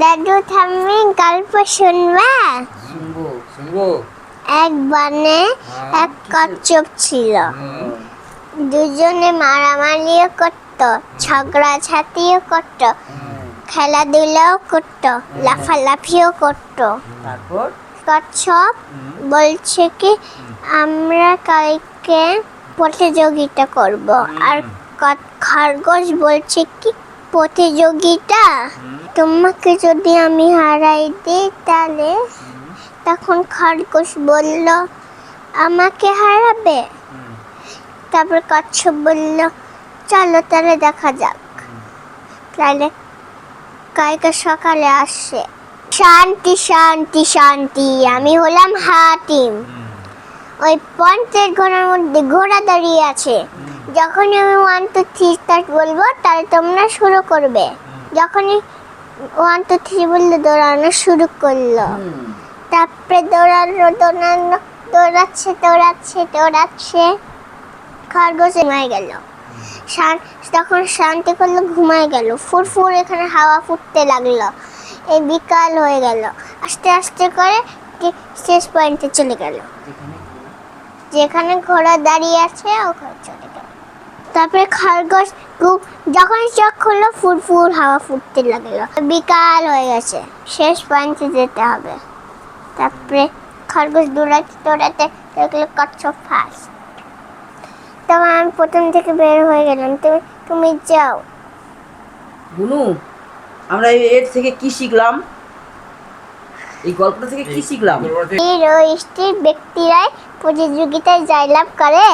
দাদু থামি গল্প শুনবা? শুনবো। এক বনে এক কচ্ছপ ছিল। দুজনে মারামারিও করত, ঝগড়াঝাটিও করত, খেলাধুলাও করত, লাফালাফিও করত। তারপর কচ্ছপ বলছে কি আমরা কালকে প্রতিযোগিতা করব, আর খরগোশ বলছে কি প্রতিযোগিতা তোমাকে যদি আমি হারাই দিই তাহলে? তখন খরগোশ বলল আমাকে হারাবে? তারপর কচ্ছপ বলল চলো তাহলে দেখা যাক। তাহলে কালকে সকালে আসে। শান্তি শান্তি শান্তি, আমি হলাম হাতিম। ওই পঞ্চের ঘোড়ার মধ্যে ঘোড়া দাঁড়িয়ে আছে। যখনই আমি 1 2 3 স্টার্ট বলবো তাহলে তোমরা শুরু করবে। যখনই 1 2 3 বললে দৌড়ানো শুরু করলো। তারপরে দৌড়াচ্ছে খরগোশ ঘুমায় গেল। তখন শান্তি করলো, ঘুমায় গেল। ফুরফুর এখানে হাওয়া ফুটতে লাগলো। এই বিকাল হয়ে গেল। আস্তে আস্তে করে শেষ পয়েন্টে চলে গেল, যেখানে ঘোড়া দাঁড়িয়ে আছে ওখানে চলে গেল। তারপরে খরগোশ যখন চোখ খুললো ফুরফুর হাওয়া ফুটতে লাগলো। বিকাল হয়ে গেছে, শেষ পয়েন্টে যেতে হবে। তারপরে খরগোশ দৌড়াতে দেখলো কচ্ছপ ফার্স্ট। তখন আমি প্রথম থেকে বের হয়ে গেলাম, তুমি যাও। বুনু, আমরা এর থেকে কি শিখলাম? এই গল্পটা থেকে কি শিখলাম? বীর ও স্থির ব্যক্তিরাই প্রতিযোগিতায় জয়লাভ করে।